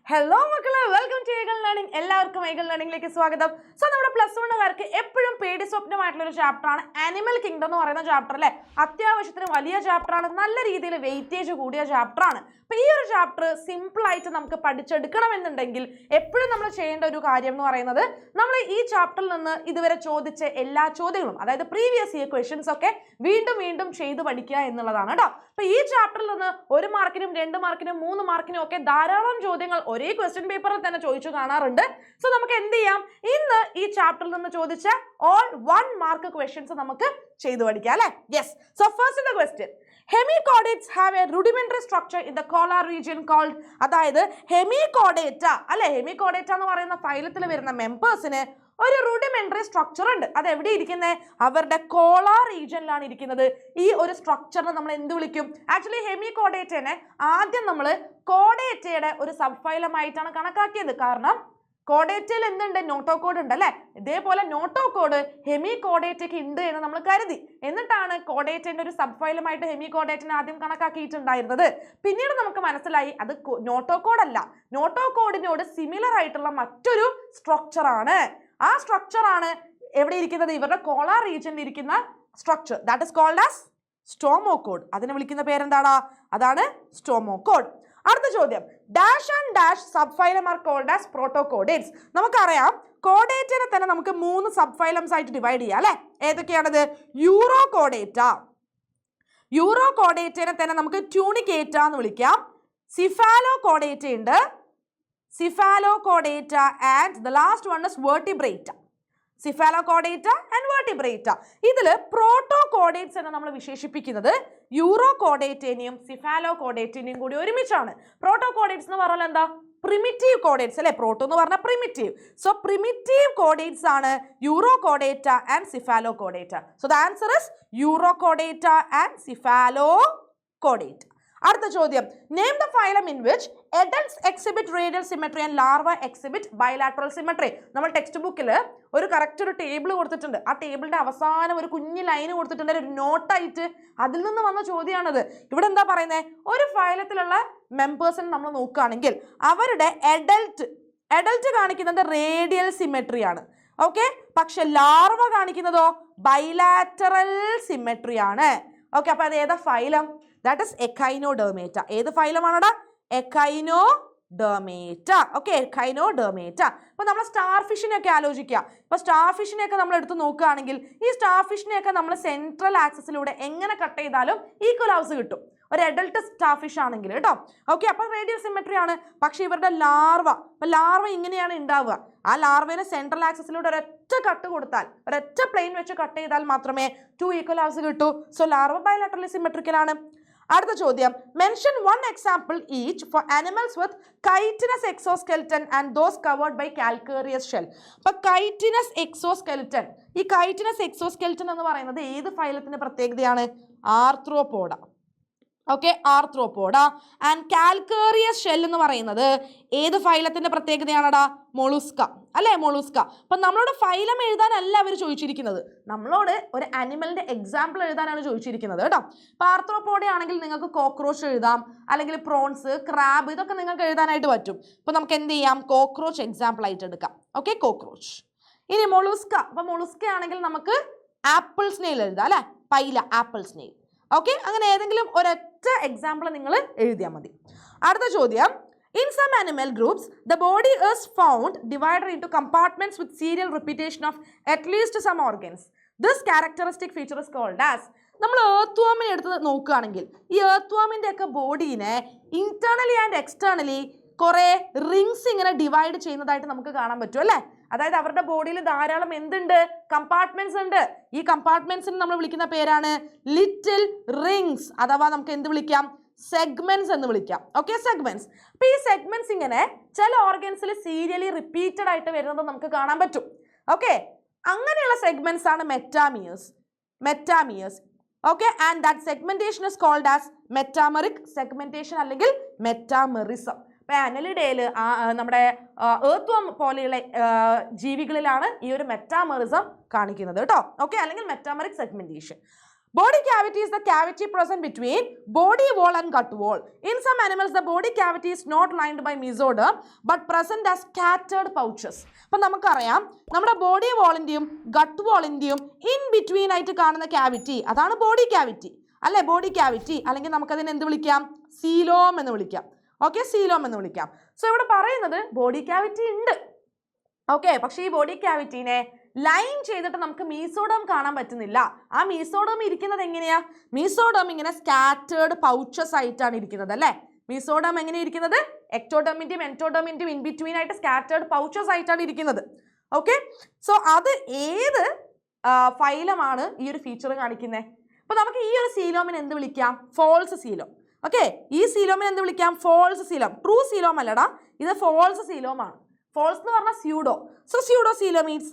Hello മക്കളെ, welcome to eagle learning. എല്ലാവർക്കും eagle ലേണിംഗിലേക്ക് സ്വാഗതം. സോ നമ്മുടെ പ്ലസ് വണ്ണുകാർക്ക് എപ്പോഴും പേടി സ്വപ്നമായിട്ടുള്ള ഒരു ചാപ്റ്ററാണ് ആനിമൽ കിങ്ഡം എന്ന് പറയുന്ന ചാപ്റ്റർ അല്ലേ. അത്യാവശ്യത്തിന് വലിയ ചാപ്റ്ററാണ്, നല്ല രീതിയിൽ വെയിറ്റേജ് കൂടിയ ചാപ്റ്ററാണ്. അപ്പൊ ഈ ഒരു ചാപ്റ്റർ സിമ്പിൾ ആയിട്ട് നമുക്ക് പഠിച്ചെടുക്കണമെന്നുണ്ടെങ്കിൽ എപ്പോഴും നമ്മൾ ചെയ്യേണ്ട ഒരു കാര്യം എന്ന് പറയുന്നത് നമ്മൾ ഈ ചാപ്റ്ററിൽ നിന്ന് ഇതുവരെ ചോദിച്ച എല്ലാ ചോദ്യങ്ങളും, അതായത് പ്രീവിയസ് ഇയർ ക്വസ്റ്റ്യൻസ് ഒക്കെ വീണ്ടും വീണ്ടും ചെയ്ത് പഠിക്കുക എന്നുള്ളതാണ് കേട്ടോ. അപ്പൊ ഈ ചാപ്റ്ററിൽ നിന്ന് 1 മാർക്കിനും 2 മാർക്കിനും 3 മാർക്കിനും ഒക്കെ ധാരാളം ചോദ്യങ്ങൾ ഒരേ ക്വസ്റ്റ്യൻ പേപ്പറിൽ തന്നെ ചോദിച്ചു കാണാറുണ്ട്. സോ നമുക്ക് എന്ത് ചെയ്യാം, ഇന്ന് ഈ ചാപ്റ്ററിൽ നിന്ന് ചോദിച്ച ഓൾ 1 മാർക്ക് ക്വസ്റ്റ്യൻസ് നമുക്ക് ചെയ്തു പഠിക്കാം അല്ലേ. Yes. So first the question, hemichordates have a rudimentary structure in the colar region called, അതായത് ഹെമികോഡേറ്റ അല്ലെ, ഹെമികോഡേറ്റ എന്ന് പറയുന്ന ഫൈലത്തിൽ വരുന്ന മെമ്പേഴ്സിന് ഒരു rudimentary സ്ട്രക്ചർ ഉണ്ട്. അത് എവിടെ ഇരിക്കുന്നത്? അവരുടെ കോളാർ റീജിയനിലാണ് ഇരിക്കുന്നത്. ഈ ഒരു സ്ട്രക്ചറിനെ നമ്മൾ എന്ത് വിളിക്കും? ആക്ച്വലി ഹെമികോഡേറ്റനെ ആദ്യം നമ്മൾ കോഡേറ്റയുടെ ഒരു സബ് ഫൈലമായിട്ടാണ് കണക്കാക്കിയത്. കാരണം കോഡേറ്റയിൽ എന്തുണ്ട്? നോട്ടോകോഡ് ഉണ്ട് അല്ലെ. ഇതേപോലെ നോട്ടോകോഡ് ഹെമികോഡേറ്റയ്ക്ക് ഉണ്ട് എന്ന് നമ്മൾ കരുതി. എന്നിട്ടാണ് കോഡേറ്റന്റെ ഒരു സബ് ഫൈലമായിട്ട് ഹെമികോഡേറ്റിനെ ആദ്യം കണക്കാക്കിയിട്ടുണ്ടായിരുന്നത്. പിന്നീട് നമുക്ക് മനസ്സിലായി അത് നോട്ടോകോഡ് അല്ല, നോട്ടോകോഡിനോട് സിമിലർ ആയിട്ടുള്ള മറ്റൊരു സ്ട്രക്ചർ ആണ്. ആ സ്ട്രക്ചർ ആണ് എവിടെ ഇരിക്കുന്നത്? ഇവരുടെ കോളാർ റീജിയനിൽ ഇരിക്കുന്ന structure. That is called as stomochord. അതിനെ വിളിക്കുന്ന പേരെന്താടാ? അതാണ് സ്റ്റോമോകോഡ്. അടുത്ത ചോദ്യം, dash and dash sub phylum are called as protochordates. നമുക്കറിയാം കോഡേറ്റിനെ തന്നെ നമുക്ക് 3 സബ് ഫൈലംസ് ആയിട്ട് ഡിവൈഡ് ചെയ്യാം അല്ലെ. ഏതൊക്കെയാണത്? യൂറോകോഡേറ്റ, യൂറോകോഡേറ്റിനെ തന്നെ നമുക്ക് ട്യൂണിക്കേറ്റ എന്ന് വിളിക്കാം. സിഫാലോകോഡേറ്റ ഉണ്ട്, cephalochordata, and the last one is vertebrata. Cephalochordata and vertebrata. ഇതിൽ പ്രോട്ടോകോഡേറ്റ്സ് എന്ന് നമ്മൾ വിശേഷിപ്പിക്കുന്നത് യൂറോകോഡേറ്റേനെയും സിഫാലോകോഡേറ്റേനെയും കൂടി ഒരുമിച്ചാണ്. പ്രോട്ടോകോഡേറ്റ്സ് എന്ന് പറഞ്ഞാൽ എന്താ? പ്രിമിറ്റീവ് കോഡേറ്റ്സ് അല്ലെ. പ്രോട്ടോ എന്ന് പറഞ്ഞാൽ പ്രിമിറ്റീവ്. സോ പ്രിമിറ്റീവ് കോഡേറ്റ്സ് ആണ് urochordata and cephalochordata. So the answer is urochordata and cephalochordata. അടുത്ത ചോദ്യം, name the phylum in which adults exhibit radial symmetry and larvae exhibit bilateral symmetry. നമ്മൾ text ബുക്കിൽ ഒരു correct ഒരു table കൊടുത്തിട്ടുണ്ട്. ആ ടേബിളിന്റെ അവസാനം ഒരു കുഞ്ഞു ലൈന് കൊടുത്തിട്ടുണ്ട്, ഒരു നോട്ടായിട്ട്. അതിൽ നിന്ന് വന്ന ചോദ്യമാണത്. ഇവിടെ എന്താ പറയുന്നത്? ഒരു ഫൈലത്തിലുള്ള മെമ്പേഴ്സിനെ നമ്മൾ നോക്കുകയാണെങ്കിൽ അവരുടെ എഡൽട്ട് കാണിക്കുന്നത് റേഡിയൽ സിമെട്രി ആണ്. ഓക്കെ, പക്ഷെ ലാർവ കാണിക്കുന്നതോ ബൈലാറ്ററൽ സിമെട്രി ആണ്. ഓക്കെ, അപ്പൊ അത് ഏതാ ഫൈലം? That is Echinodermata. ഏത് ഫൈലമാണടാ? എക്കൈനോഡെർമേറ്റ. Okay, Echinodermata. അപ്പൊ നമ്മൾ സ്റ്റാർ ഫിഷിനെയൊക്കെ ആലോചിക്കുക. ഇപ്പൊ സ്റ്റാർ ഫിഷിനെയൊക്കെ നമ്മൾ എടുത്ത് നോക്കുകയാണെങ്കിൽ ഈ സ്റ്റാർ ഫിഷിനെയൊക്കെ നമ്മൾ സെൻട്രൽ ആക്സിസിലൂടെ എങ്ങനെ കട്ട് ചെയ്താലും ഈക്വൽ ഹൗസ് കിട്ടും, ഒരു അഡൽട്ട് സ്റ്റാർ ഫിഷ് ആണെങ്കിൽ കേട്ടോ. ഓക്കെ, അപ്പൊ റേഡിയൽ സിമെട്രി ആണ്. പക്ഷെ ഇവരുടെ ലാർവ ഇങ്ങനെയാണ് ഉണ്ടാവുക. ആ ലാർവേനെ സെൻട്രൽ ആക്സിസിലൂടെ ഒരൊറ്റ കട്ട് കൊടുത്താൽ, ഒരൊറ്റ പ്ലെയിൻ വെച്ച് കട്ട് ചെയ്താൽ മാത്രമേ 2 ഈക്വൽ ഹൗസ് കിട്ടൂ. സോ ലാർവ ബൈലാറ്ററലി സിമെട്രിക്കലാണ്. അടുത്ത ചോദ്യം, mention 1 example each for animals with chitinous exoskeleton and those covered by calcareous shell. അപ്പൊ കൈറ്റിനസ് എക്സോസ്കെൽറ്റൻ, ഈ കൈറ്റിനസ് എക്സോസ്കെൽറ്റൻ എന്ന് പറയുന്നത് ഏത് ഫൈലത്തിന്റെ പ്രത്യേകതയാണ്? Arthropoda. Okay, arthropoda. And calcareous shell എന്ന് പറയുന്നത് ഏത് ഫൈലത്തിന്റെ പ്രത്യേകതയാണടാ? മൊളുസ്ക അല്ലെ, മൊളുസ്ക. അപ്പൊ നമ്മളോട് ഫൈലം എഴുതാനല്ല അവർ ചോദിച്ചിരിക്കുന്നത്, നമ്മളോട് ഒരു ആനിമലിന്റെ എക്സാമ്പിൾ എഴുതാനാണ് ചോദിച്ചിരിക്കുന്നത് കേട്ടോ. അപ്പൊ ആർത്രോപോഡ ആണെങ്കിൽ നിങ്ങൾക്ക് കോക്രോച്ച് എഴുതാം, അല്ലെങ്കിൽ പ്രോൺസ്, ക്രാബ്, ഇതൊക്കെ നിങ്ങൾക്ക് എഴുതാനായിട്ട് പറ്റും. അപ്പൊ നമുക്ക് എന്ത് ചെയ്യാം? കോക്രോച്ച് എക്സാമ്പിൾ ആയിട്ട് എടുക്കാം. Okay, cockroach. ഇനി മൊളുസ്ക. അപ്പൊ മൊളുസ്ക ആണെങ്കിൽ നമുക്ക് ആപ്പിൾ സ്നെയിൽ എഴുതാം അല്ലെ, പൈല, ആപ്പിൾ സ്നെയിൽ. ഓക്കെ, അങ്ങനെ ഏതെങ്കിലും ഒരൊറ്റ എക്സാമ്പിൾ നിങ്ങൾ എഴുതിയാൽ മതി. അടുത്ത ചോദ്യം, in some animal groups the body is found divided into compartments with serial repetition of at least some organs. This characteristic feature is called as. നമ്മൾ ഏർത്ത്വാമിനെ എടുത്ത് നോക്കുകയാണെങ്കിൽ ഈ ഏർത്ത്വാമിന്റെ ഒക്കെ ബോഡീനെ ഇന്റേണലി ആൻഡ് എക്സ്റ്റേണലി കുറെ റിങ്സ് ഇങ്ങനെ ഡിവൈഡ് ചെയ്യുന്നതായിട്ട് നമുക്ക് കാണാൻ പറ്റും അല്ലെ. അതായത് അവരുടെ ബോഡിയിൽ ധാരാളം എന്തുണ്ട്? കമ്പാർട്ട്മെന്റ്സ് ഉണ്ട്. ഈ കമ്പാർട്ട്മെന്റ്സിന് നമ്മൾ വിളിക്കുന്ന പേരാണ് ലിറ്റിൽ റിങ്സ്, അഥവാ നമുക്ക് എന്ത് വിളിക്കാം? സെഗ്മെന്റ്സ് എന്ന് വിളിക്കാം. Okay, segments. അപ്പൊ ഈ സെഗ്മെന്റ്സ് ഇങ്ങനെ ചില ഓർഗൻസിൽ സീരിയലി റിപ്പീറ്റഡ് ആയിട്ട് വരുന്നത് നമുക്ക് കാണാൻ പറ്റും. ഓക്കെ, അങ്ങനെയുള്ള സെഗ്മെന്റ്സ് ആണ് metameres. Okay, and that segmentation is called as metameric segmentation അല്ലെങ്കിൽ മെറ്റാമെറിസം. അപ്പൊ അനലിഡയിൽ നമ്മുടെ ഏർത്ത്വാം പോലെയുള്ള ജീവികളിലാണ് ഈ ഒരു മെറ്റാമെറിസം കാണിക്കുന്നത് കേട്ടോ. ഓക്കെ, അല്ലെങ്കിൽ മെറ്റാമെറിക് segmentation. Body cavity is the cavity present between body wall and gut wall. In some animals, the body cavity is not lined by mesoderm but present as scattered pouches. അപ്പം നമുക്കറിയാം നമ്മുടെ body വാളിൻ്റെയും gut വാളിൻ്റെയും in between ആയിട്ട് കാണുന്ന cavity അതാണ് body cavity അല്ലേ, body cavity. അല്ലെങ്കിൽ നമുക്കതിനെ എന്ത് വിളിക്കാം? സീലോം എന്ന് വിളിക്കാം. ഓക്കെ, സീലോം എന്ന് വിളിക്കാം. സോ ഇവിടെ പറയുന്നത് ബോഡി ക്യാവിറ്റി ഉണ്ട്. ഓക്കെ, പക്ഷേ ഈ ബോഡി ക്യാവിറ്റീനെ ലൈൻ ചെയ്തിട്ട് നമുക്ക് മീസോഡം കാണാൻ പറ്റുന്നില്ല. ആ മീസോഡം ഇരിക്കുന്നത് എങ്ങനെയാ? മീസോഡം ഇങ്ങനെ സ്കാറ്റേർഡ് പൗച്ചസ് ആയിട്ടാണ് ഇരിക്കുന്നത് അല്ലേ. മീസോഡം എങ്ങനെ ഇരിക്കുന്നത്? എക്ടോഡമിന്റെയും എൻടോഡമിന്റെയും ഇൻ ബിറ്റ്വീൻ ആയിട്ട് സ്കാറ്റേർഡ് പൗച്ചസ് ആയിട്ടാണ് ഇരിക്കുന്നത്. ഓക്കെ, സോ അത് ഏത് ഫൈലമാണ് ഈ ഒരു ഫീച്ചർ കാണിക്കുന്നത്? അപ്പൊ നമുക്ക് ഈ ഒരു സീലോമിന് എന്ത് വിളിക്കാം? False coelom. ഓക്കെ, ഈ സീലോമിന് എന്ത് വിളിക്കാം? False coelom. ട്രൂ സീലോം അല്ലടാ, ഇത് ഫോൾസ് സീലോമാണ്. ഫോൾസ് എന്ന് പറഞ്ഞാൽ pseudo. So pseudo coelomates,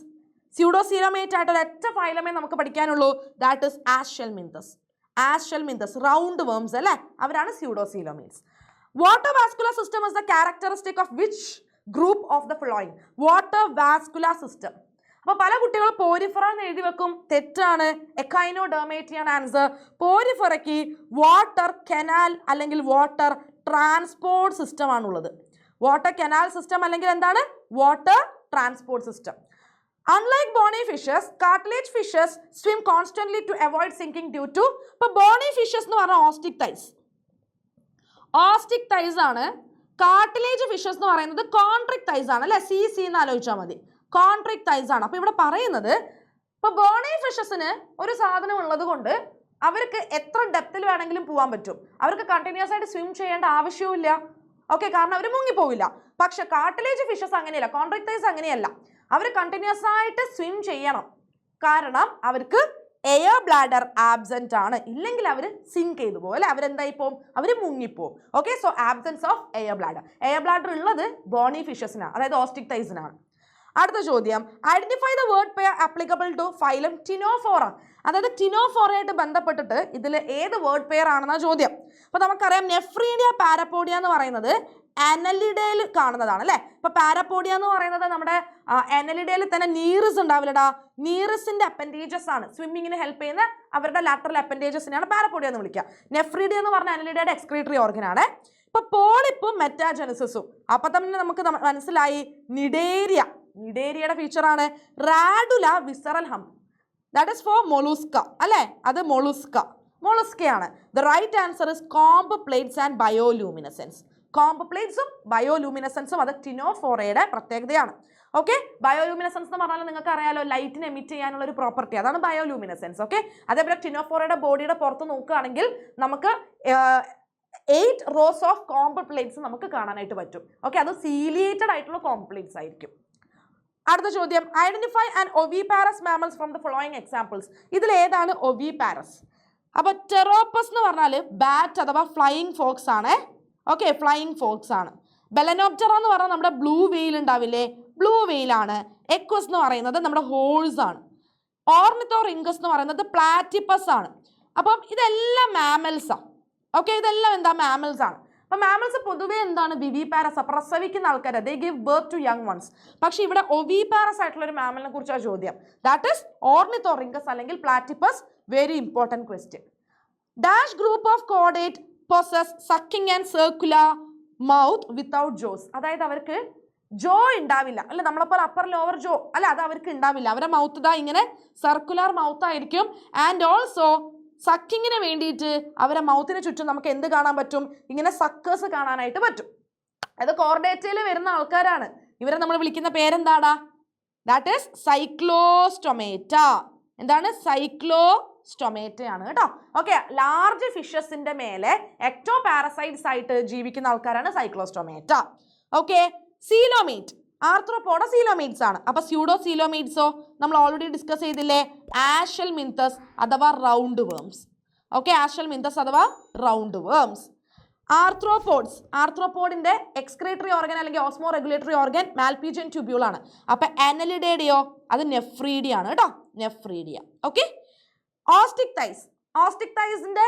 pseudocoelomate ആയിട്ട് ഒരൊറ്റ ഫൈലമേ നമുക്ക് പഠിക്കാനുള്ളൂ. That is aschelminthes. Aschelminthes round worms അല്ലേ, അവരാണ് pseudocoelomates. Water vascular system is the characteristic of which group of the following? Water vascular system. അപ്പോൾ പല കുട്ടികൾ പോരിഫറ എന്ന് എഴുതി വെക്കും, തെറ്റാണ്. എക്കൈനോഡെർമേറ്റിയാണ് ആൻസർ. പോരിഫറയ്ക്ക് വാട്ടർ കനാൽ അല്ലെങ്കിൽ വാട്ടർ ട്രാൻസ്പോർട്ട് സിസ്റ്റം ആണുള്ളത്. വാട്ടർ കനാൽ സിസ്റ്റം അല്ലെങ്കിൽ എന്താണ്? Water transport system. Unlike bony fishes, cartilage fishes swim constantly to avoid sinking due to. ഇപ്പോൾ bony fishes എന്ന് പറഞ്ഞാൽ ഓസ്റ്റിക് തൈസ്. ഓസ്റ്റിക് തൈസ് ആണ്. കാർട്ടിലേജ് ഫിഷസ് എന്ന് പറയുന്നത് കോൺട്രിക് തൈസ് ആണ് അല്ലേ. സി എന്ന് ആലോചിച്ചാൽ മതി. കോൺട്രിക് തൈസ് ആണ്. അപ്പോൾ ഇവിടെ പറയുന്നത് ഇപ്പോൾ ബോണി ഫിഷസിന് ഒരു സാധനം ഉള്ളത് കൊണ്ട് അവർക്ക് എത്ര ഡെപ്തിൽ വേണമെങ്കിലും പോകാൻ പറ്റും. അവർക്ക് കണ്ടിന്യൂസ് ആയിട്ട് സ്വിം ചെയ്യേണ്ട ആവശ്യമില്ല. ഓക്കെ, കാരണം അവർ മുങ്ങിപ്പോവില്ല. പക്ഷെ കാർട്ടിലേജ് ഫിഷസ് അങ്ങനെയല്ല, കോൺട്രിക് തൈസ് അങ്ങനെയല്ല. അവർ കണ്ടിന്യൂസ് ആയിട്ട് സ്വിം ചെയ്യണം. കാരണം അവർക്ക് എയർ ബ്ലാഡർ ആബ്സെന്റ് ആണ്. ഇല്ലെങ്കിൽ അവർ സിങ്ക് ചെയ്തു പോകും അല്ലെ, അവരെന്തായി പോകും? അവർ മുങ്ങിപ്പോവും. Okay, so absence of air bladder. Air bladder ഉള്ളത് ബോണി ഫിഷസിനാണ്, അതായത് ഓസ്റ്റിക് തൈസിനാണ്. അടുത്ത ചോദ്യം, identify the word pair applicable to phylum ctenophora. അതായത് ടിനോഫോറയായിട്ട് ബന്ധപ്പെട്ടിട്ട് ഇതിൽ ഏത് വേർഡ് പെയർ ആണെന്ന ചോദ്യം. അപ്പോൾ നമുക്കറിയാം നെഫ്രീഡിയ പാരപ്പോഡിയ എന്ന് പറയുന്നത് അനലിഡയിൽ കാണുന്നതാണ് അല്ലേ. ഇപ്പൊ പാരപ്പോഡിയ എന്ന് പറയുന്നത് നമ്മുടെ അനലിഡയിൽ തന്നെ നീറിസ് ഉണ്ടാവില്ലടാ. നീറിസിന്റെ അപ്പൻഡേജസ് ആണ് സ്വിമ്മിങ്ങിന് ഹെൽപ്പ് ചെയ്യുന്ന അവരുടെ ലാറ്ററൽ അപ്പൻഡേജസിനെയാണ് പാരപ്പോഡിയ എന്ന് വിളിക്കുക. നെഫ്രീഡിയ എന്ന് പറഞ്ഞ അനലിഡയുടെ എക്സ്ക്രീറ്ററി ഓർഗൻ ആണ്. ഇപ്പൊ പോളിപ്പും മെറ്റാജനസിസും. അപ്പൊ തന്നെ നമുക്ക് മനസ്സിലായി നിഡേരിയ. നിഡേരിയയുടെ ഫീച്ചറാണ് radula visceral hump. That is for mollusca അല്ലേ, അത് മൊളുസ്കയാണ്. The right answer is comb plates and bioluminescence. Comb പ്ലേറ്റ്സും ബയോലൂമിനസെൻസും അത് ടിനോഫോറയുടെ പ്രത്യേകതയാണ്. ഓക്കെ, ബയോലൂമിനസെൻസ് എന്ന് പറഞ്ഞാൽ നിങ്ങൾക്ക് അറിയാലോ, ലൈറ്റിന് എമിറ്റ് ചെയ്യാനുള്ള ഒരു പ്രോപ്പർട്ടി, അതാണ് ബയോലൂമിനസെൻസ്. ഓക്കെ, അതേപോലെ ടിനോഫോറയുടെ ബോഡിയുടെ പുറത്ത് നോക്കുകയാണെങ്കിൽ നമുക്ക് 8 rows ഓഫ് കോംബ് പ്ലേറ്റ്സ് നമുക്ക് കാണാനായിട്ട് പറ്റും. ഓക്കെ, അത് സീലിയേറ്റഡ് ആയിട്ടുള്ള കോംബ് പ്ലേറ്റ്സ് ആയിരിക്കും. അടുത്ത ചോദ്യം, identify and oviparous mammals from the following examples. ഇതിൽ ഏതാണ് ഒവിപാരസ്? അപ്പൊ ടെറോപ്പസ് എന്ന് പറഞ്ഞാൽ ബാറ്റ് അഥവാ ഫ്ലൈയിങ് ഫോക്സ് ആണ്. ഓക്കെ, ഫ്ലൈയിങ് ഫോക്സ് ആണ്. ബെലനോപ്റ്ററ എന്ന് പറഞ്ഞാൽ നമ്മുടെ ബ്ലൂ വെയിൽ ഉണ്ടാവില്ലേ, ബ്ലൂ വെയിലാണ്. എക്വസ് എന്ന് പറയുന്നത് നമ്മുടെ ഹോഴ്സ് ആണ്. ഓർണിത്തോറിങ്കസ് എന്ന് പറയുന്നത് പ്ലാറ്റിപ്പസ് ആണ്. അപ്പം ഇതെല്ലാം മാമൽസാണ്. ഓക്കെ, ഇതെല്ലാം എന്താ? മാമൽസ് ആണ്. അപ്പം മാമൽസ് പൊതുവേ എന്താണ്? വിവിപാരസ്, പ്രസവിക്കുന്ന ആൾക്കാർ. They give birth to young ones. പക്ഷെ ഇവിടെ ഒവിപാരസ് ആയിട്ടുള്ള ഒരു മാമലിനെ കുറിച്ചാണ് ചോദ്യം. ദാറ്റ് ഇസ് ഓർണിത്തോറിങ്കസ് അല്ലെങ്കിൽ platypus. Very important question. Dash group of caudate possess sucking and circular mouth without jaws. അതായത് അവർക്ക് ജോ ഉണ്ടാവില്ല അല്ലെ, നമ്മളെപ്പോലെ അപ്പർ ലോവർ ജോ അല്ല, അത് അവർക്ക് ഉണ്ടാവില്ല. അവരുടെ മൗത്ത് ഇതാ ഇങ്ങനെ സർക്കുലർ മൗത്ത് ആയിരിക്കും. ആൻഡ് ഓൾസോ സക്കിങ്ങിന് വേണ്ടിയിട്ട് അവരുടെ മൗത്തിന് ചുറ്റും നമുക്ക് എന്ത് കാണാൻ പറ്റും? ഇങ്ങനെ സക്കേഴ്സ് കാണാനായിട്ട് പറ്റും. അത് കോർഡേറ്റയിൽ വരുന്ന ആൾക്കാരാണ്. ഇവരെ നമ്മൾ വിളിക്കുന്ന പേരെന്താടാ? That is സൈക്ലോസ്റ്റൊമേറ്റ. എന്താണ്? സൈക്ലോസ്റ്റൊമേറ്റയാണ് കേട്ടോ. ഓക്കെ, ലാർജ് ഫിഷസിന്റെ മേലെ എക്ടോ പാരസൈറ്റ്സ് ആയിട്ട് ജീവിക്കുന്ന ആൾക്കാരാണ് സൈക്ലോസ്റ്റൊമേറ്റ. ഓക്കെ, സീലോമീറ്റ് ആർത്രോപോഡ സീലോമീറ്റ്സ് ആണ്. അപ്പൊ സ്യൂഡോ സീലോമീറ്റ്സോ നമ്മൾ ഓൾറെഡി ഡിസ്കസ് ചെയ്തില്ലേ, ആഷെൽമിന്തസ് അഥവാ റൗണ്ട് വേംസ്. ഓക്കെ, ആഷെൽമിന്തസ് അഥവാ റൗണ്ട് വേംസ്. ആർത്രോപോഡ്സ്, ആർത്രോപോഡിന്റെ എക്സ്ക്രീറ്ററി ഓർഗൻ അല്ലെങ്കിൽ osmo regulatory organ Malpighian tubule ആണ്. അപ്പൊ അനലിഡേഡിയോ അത് നെഫ്രീഡിയ ആണ് കേട്ടോ, നെഫ്രീഡിയ. ഓക്കെ, ഓസ്റ്റിക് തൈസ്, ഓസ്റ്റിക് തൈസിന്റെ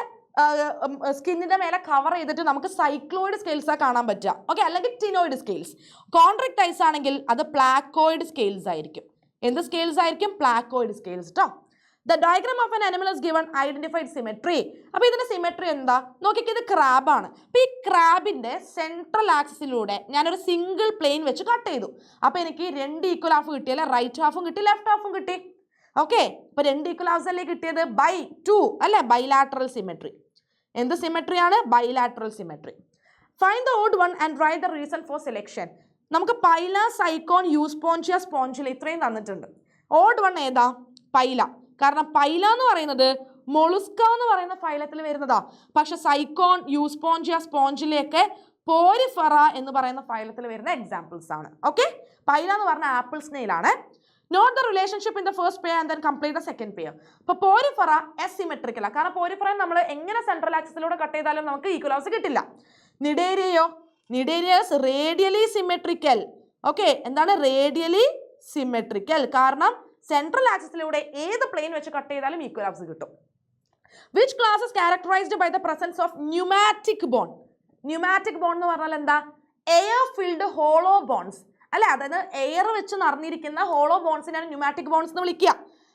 സ്കിന്നിന്റെ മേലെ കവർ ചെയ്തിട്ട് നമുക്ക് സൈക്ലോയിഡ് സ്കെയിൽസാ കാണാൻ പറ്റുക. ഓക്കെ, അല്ലെങ്കിൽ ടിനോയിഡ് സ്കെയിൽസ്. കോൺട്രിക് തൈസ് ആണെങ്കിൽ അത് പ്ലാക്കോയിഡ് സ്കെയിൽസ് ആയിരിക്കും. എന്ത് സ്കെയിൽസ് ആയിരിക്കും? പ്ലാക്കോയിഡ് സ്കെയിൽസ് കേട്ടോ. The diagram of an animal is given identified symmetry. അപ്പോൾ ഇതിന്റെ സിമെട്രി എന്താ നോക്കിക്കേ, ഇത് ക്രാബാണ്. അപ്പോൾ ഈ ക്രാബിന്റെ സെൻട്രൽ ആക്സിസിലൂടെ ഞാനൊരു സിംഗിൾ പ്ലെയിൻ വെച്ച് കട്ട് ചെയ്തു. അപ്പോൾ എനിക്ക് 2 ഈക്വൽ ഹാഫ് കിട്ടി, അല്ലെ? റൈറ്റ് ഹാഫും കിട്ടി, ലെഫ്റ്റ് ഹാഫും കിട്ടി. ഓക്കെ, അപ്പോൾ 2 ഈക്വൽ ഹാഫ്സ് അല്ലേ കിട്ടിയത്? ബൈ 2 അല്ലെ? Bilateral symmetry. എന്ത് സിമെട്രിയാണ്? Bilateral symmetry. Find the odd one and write the reason for selection. നമുക്ക് പൈല, സൈക്കോൺ, യൂസ്പോഞ്ചിയ, സ്പോഞ്ചില ഇത്രയും തന്നിട്ടുണ്ട്. ഓഡ് വൺ ഏതാ? പൈല. കാരണം പൈല എന്ന് പറയുന്നത് മൊളുസ്ക എന്ന് പറയുന്ന ഫൈലത്തിൽ വരുന്നതാ. പക്ഷെ സൈക്കോൺ, യൂസ്പോഞ്ചിയ, സ്പോഞ്ചിലയൊക്കെ പോരിഫെറ എന്ന് പറയുന്ന ഫൈലത്തിൽ വരുന്ന എക്സാമ്പിൾസ് ആണ്. ഓക്കെ, പൈല എന്ന് പറഞ്ഞ ആപ്പിൾ സ്നെയിലാണ്. Note the relationship in the first pair and then complete the second pair. അപ്പോൾ പോരിഫെറ അസിമെട്രിക്കൽ ആണ്. കാരണം പോരിഫെറ നമ്മൾ എങ്ങനെ സെൻട്രൽ ആക്സിസിലൂടെ കട്ട് ചെയ്താലും നമുക്ക് ഈക്വൽ ഹാഫ്സ് കിട്ടില്ല. നിഡേരിയയോ? Cnidarians radially symmetrical. ഓക്കെ, എന്താണ് റേഡിയലി സിമെട്രിക്കൽ? കാരണം സെൻട്രൽ ആക്സിസിലൂടെ ഏത് പ്ലെയിൻ വെച്ച് കട്ട് ചെയ്താലും ഈക്വൽ ഹാഫ്സ് കിട്ടും. Which class is characterized by the presence of pneumatic bone? Pneumatic bone എന്ന് പറഞ്ഞാൽ എന്താ? എയർ ഫിൽഡ് ഹോളോ ബോൺസ് അല്ലെ? അതായത് എയർ വെച്ച് നിറഞ്ഞിരിക്കുന്ന ഹോളോ ബോൺസിനാണ് ന്യൂമാറ്റിക് ബോൺസ് എന്ന് വിളിക്കുക.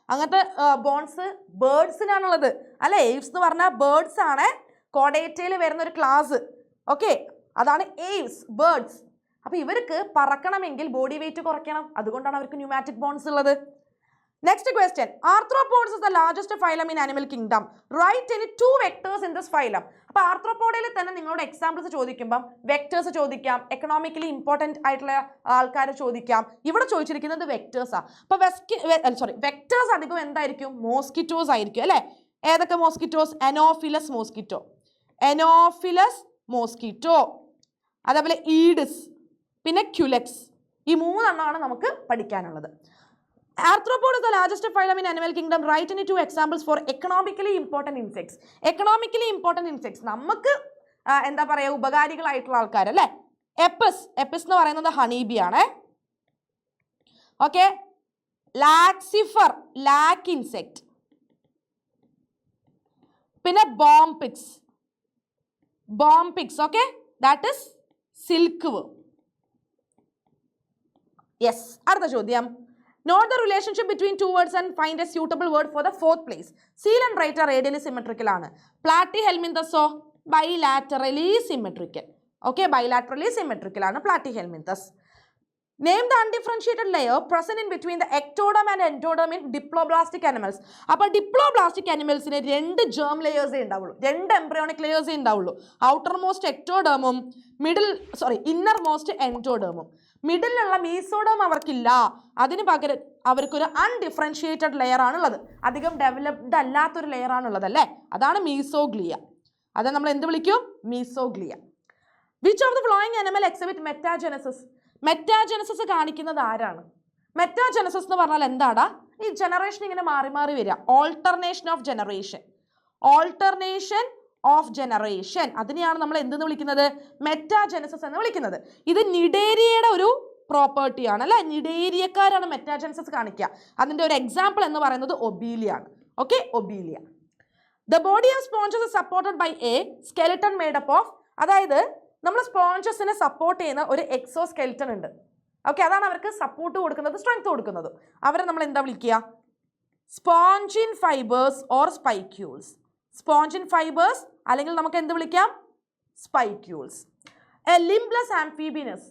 അങ്ങനത്തെ ബോൺസ് ബേർഡ്സിനാണുള്ളത് അല്ലെ? എയ്വ്സ് എന്ന് പറഞ്ഞാൽ ബേർഡ്സ് ആണ് കോഡേറ്റയിൽ വരുന്ന ഒരു ക്ലാസ്. ഓക്കെ, അതാണ് എയ്വ്സ്, ബേർഡ്സ്. അപ്പോൾ ഇവർക്ക് പറക്കണമെങ്കിൽ ബോഡി വെയിറ്റ് കുറയ്ക്കണം, അതുകൊണ്ടാണ് അവർക്ക് ന്യൂമാറ്റിക് ബോൺസ് ഉള്ളത്. Next question, arthropods is the largest phylum in animal kingdom. Right any 2 vectors in this phylum. അപ്പോൾ ആർത്രോപോഡയിൽ തന്നെ നിങ്ങളോട് എക്സാമ്പിൾസ് ചോദിക്കുമ്പം വെക്ടേഴ്സ് ചോദിക്കാം, എക്കണോമിക്കലി ഇമ്പോർട്ടൻറ്റ് ആയിട്ടുള്ള ആൾക്കാരെ ചോദിക്കാം. ഇവിടെ ചോദിച്ചിരിക്കുന്നത് വെക്ടേഴ്സാണ്. അപ്പോൾ വെക്ടേഴ്സ് അധികം എന്തായിരിക്കും? മോസ്കിറ്റോസ് ആയിരിക്കും അല്ലേ? ഏതൊക്കെ മോസ്കിറ്റോസ്? അനോഫിലസ് മോസ്കിറ്റോ, എനോഫിലസ് മോസ്കിറ്റോ, അതേപോലെ ഈഡിസ്, പിന്നെ ക്യുലെക്സ്. ഈ 3 എണ്ണമാണ് നമുക്ക് പഠിക്കാനുള്ളത്. Arthropod is the largest phylum in animal kingdom. Write any 2 examples for economically important insects. Economically important insects നമുക്ക് എന്താ പറയുക, ഉപകാരികളായിട്ടുള്ള ആൾക്കാർ അല്ലേ? എപ്പിസ്, എപ്പിസ് എന്ന് പറയുന്നത് ഹണീബി ആണ്. ഓക്കെ, ലാക്സിഫർ, ലാക്ക് ഇൻസെക്ട്, പിന്നെ bombyx, bombyx. Okay, that is silk worm. Yes, അടുത്ത ചോദ്യം. Note the relationship between 2 words and find a suitable word for the 4th place. Seal and write are radially symmetrical ആണ്. Platyhelminthuso bilaterally symmetrical. Okay, bilaterally symmetrical ആണ് Platyhelminthes. Name the undifferentiated layer present in between the ectoderm and endoderm in diploblastic animals. അപ്പോൾ diploblastic animalsന് 2 germ layers ഉണ്ടാവുള്ളൂ, 2 embryonic layers ഉണ്ടാവുള്ളൂ. outermost ectodermum, innermost endodermum. മിഡിലുള്ള mesoderm അവർക്കില്ല, അതിന് പകരം അവർക്കൊരു undifferentiated layer ആണുള്ളത്, അധികം ഡെവലപ്ഡ് അല്ലാത്തൊരു ലെയർ ആണുള്ളത് അല്ലേ? അതാണ് മീസോഗ്ലിയ. അത് നമ്മൾ എന്ത് വിളിക്കും? Mesoglea. Which of the flowing animal exhibit metagenesis? Metagenesis കാണിക്കുന്നത് ആരാണ്? മെറ്റാജെനസിസ് എന്ന് പറഞ്ഞാൽ എന്താടാ? ഈ ജനറേഷൻ ഇങ്ങനെ മാറി മാറി വരിക, alternation of generation, alternation of generation. അതിനെയാണ് നമ്മൾ എന്തെന്ന് വിളിക്കുന്നത്? മെറ്റാജെനസിസ് എന്ന് വിളിക്കുന്നത്. ഇത് നിഡേരിയയുടെ ഒരു പ്രോപ്പർട്ടിയാണ് അല്ലെ? നിഡേരിയക്കാരാണ് മെറ്റാജെനസിസ് കാണിക്കുക. അതിൻ്റെ ഒരു എക്സാമ്പിൾ എന്ന് പറയുന്നത് ഒബീലിയ ആണ്. ഓക്കെ, Obelia. The body of sponges is supported by a skeleton made up of, അതായത് നമ്മൾ സ്പോഞ്ചസിനെ സപ്പോർട്ട് ചെയ്യുന്ന ഒരു എക്സോ സ്കെലിട്ടൺ ഉണ്ട്. ഓക്കെ, അതാണ് അവർക്ക് സപ്പോർട്ട് കൊടുക്കുന്നത്, സ്ട്രെങ്ത് കൊടുക്കുന്നത്. അവരെ നമ്മൾ എന്താ വിളിക്കുക? Spongin fibres or spicules. Spongin fibres അല്ലെങ്കിൽ നമുക്ക് എന്ത് വിളിക്കാം? Spicules. A limbless amphibians,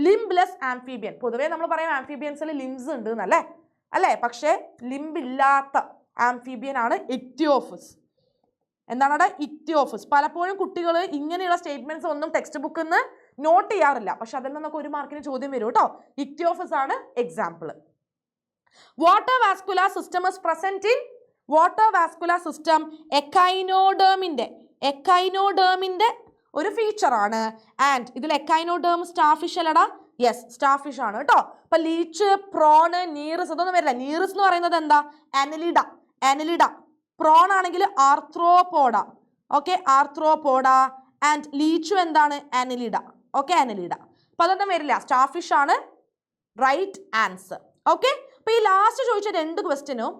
limbless amphibian. പൊതുവേ നമ്മൾ പറയും ആംഫീബിയൻസിൽ ലിംബ്സ് ഉണ്ട് എന്നല്ലേ? അല്ലേ? പക്ഷേ ലിംബ് ഇല്ലാത്ത ആംഫീബിയൻ ആണ് ഇക്തിയോഫസ്. എന്താണ് അവിടെ? ഇക്തിയോഫസ്. പലപ്പോഴും കുട്ടികൾ ഇങ്ങനെയുള്ള സ്റ്റേറ്റ്മെന്റ്സ് ഒന്നും ടെക്സ്റ്റ് ബുക്കിൽ നിന്ന് നോട്ട് ചെയ്യാറില്ല, പക്ഷെ അതിൽ നിന്നൊക്കെ 1 മാർക്കിന് ചോദ്യം വരും കേട്ടോ. ഇക്തിയോഫസ് ആണ് example. Water vascular system is present in, water vascular system എക്കൈനോഡേമിന്റെ ഒരു ഫീച്ചറാണ്. ആൻഡ് ഇതിൽ എക്കൈനോഡേം സ്റ്റാർഫിഷ് അല്ലടാ? യെസ്, സ്റ്റാർഫിഷ് ആണ് കേട്ടോ. അപ്പൊ ലീച്ച്, പ്രോണ്, നീറിസ് ഇതൊന്നും വരില്ല. നീറിസ് എന്ന് പറയുന്നത് എന്താ? Annelida, annelida. പ്രോൺ ആണെങ്കിൽ ആർത്രോപോഡ. Okay, arthropoda. ആൻഡ് ലീച്ചു എന്താണ്? അനലിഡ. Okay, annelida. അപ്പൊ അതൊന്നും വരില്ല, സ്റ്റാർഫിഷ് ആണ് റൈറ്റ് ആൻസർ. ഓക്കെ, അപ്പൊ ഈ ലാസ്റ്റ് ചോദിച്ച 2 ക്വസ്റ്റ്യനും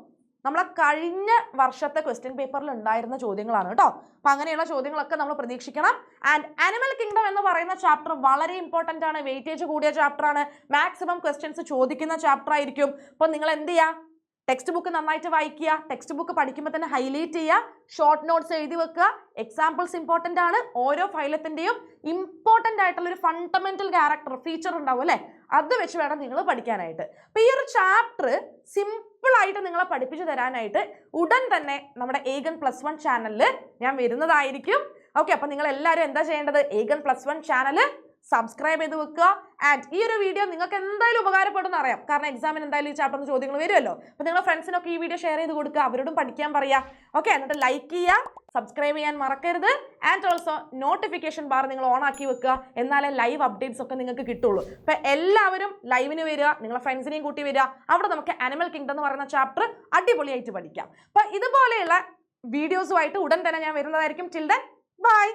നമ്മളെ കഴിഞ്ഞ വർഷത്തെ ക്വസ്റ്റ്യൻ പേപ്പറിൽ ഉണ്ടായിരുന്ന ചോദ്യങ്ങളാണ് കേട്ടോ. അപ്പൊ അങ്ങനെയുള്ള ചോദ്യങ്ങളൊക്കെ നമ്മൾ പ്രതീക്ഷിക്കണം. ആൻഡ് ആനിമൽ കിങ്ഡം എന്ന് പറയുന്ന ചാപ്റ്റർ വളരെ ഇമ്പോർട്ടൻ്റ് ആണ്, വെയിറ്റേജ് കൂടിയ ചാപ്റ്റർ ആണ്, മാക്സിമം ക്വസ്റ്റ്യൻസ് ചോദിക്കുന്ന ചാപ്റ്റർ ആയിരിക്കും. അപ്പോൾ നിങ്ങൾ എന്ത് ചെയ്യുക? ടെക്സ്റ്റ് ബുക്ക് നന്നായിട്ട് വായിക്കുക, ടെക്സ്റ്റ് ബുക്ക് പഠിക്കുമ്പോൾ തന്നെ ഹൈലൈറ്റ് ചെയ്യുക, ഷോർട്ട് നോട്ട്സ് എഴുതി വെക്കുക, എക്സാമ്പിൾസ് ഇമ്പോർട്ടൻ്റ് ആണ്. ഓരോ ഫൈലത്തിൻ്റെയും ഇമ്പോർട്ടൻ്റ് ആയിട്ടുള്ള ഒരു ഫണ്ടമെന്റൽ ക്യാരക്ടർ ഫീച്ചർ ഉണ്ടാവും അല്ലേ, അത് വെച്ച് വേണം നിങ്ങൾ പഠിക്കാനായിട്ട്. അപ്പോൾ ഈ ഒരു ചാപ്റ്റർ സിമ്പിൾ ആയിട്ട് നിങ്ങളെ പഠിപ്പിച്ചു തരാനായിട്ട് ഉടൻ തന്നെ നമ്മുടെ ഏഗൻ +1 ചാനലിൽ ഞാൻ വരുന്നതായിരിക്കും. ഓക്കെ, അപ്പോൾ നിങ്ങൾ എല്ലാവരും എന്താ ചെയ്യേണ്ടത്, ഏഗൻ +1 ചാനൽ സബ്സ്ക്രൈബ് ചെയ്ത് വെക്കുക. ആൻഡ് ഈ ഒരു വീഡിയോ നിങ്ങൾക്ക് എന്തായാലും ഉപകാരപ്പെടുന്ന അറിയാം, കാരണം എക്സാമിന് എന്തായാലും ഈ ചാപ്റ്ററിന് ചോദ്യങ്ങൾ വരുമല്ലോ. അപ്പോൾ നിങ്ങളുടെ ഫ്രണ്ട്സിനൊക്കെ ഈ വീഡിയോ ഷെയർ ചെയ്ത് കൊടുക്കുക, അവരോടും പഠിക്കാൻ പറയുക. ഓക്കെ, എന്നിട്ട് ലൈക്ക് ചെയ്യുക, സബ്സ്ക്രൈബ് ചെയ്യാൻ മറക്കരുത്. ആൻഡ് ഓൾസോ നോട്ടിഫിക്കേഷൻ ബാർ നിങ്ങൾ ഓൺ ആക്കി വെക്കുക, എന്നാലേ ലൈവ് അപ്ഡേറ്റ്സ് ഒക്കെ നിങ്ങൾക്ക് കിട്ടുള്ളൂ. അപ്പോൾ എല്ലാവരും ലൈവിന് വരിക, നിങ്ങളുടെ ഫ്രണ്ട്സിനെയും കൂട്ടി വരിക. അവിടെ നമുക്ക് ആനിമൽ കിങ്ഡം എന്ന് പറയുന്ന ചാപ്റ്റർ അടിപൊളിയായിട്ട് പഠിക്കാം. അപ്പോൾ ഇതുപോലെയുള്ള വീഡിയോസുമായിട്ട് ഉടൻ തന്നെ ഞാൻ വരുന്നതായിരിക്കും. Till then bye.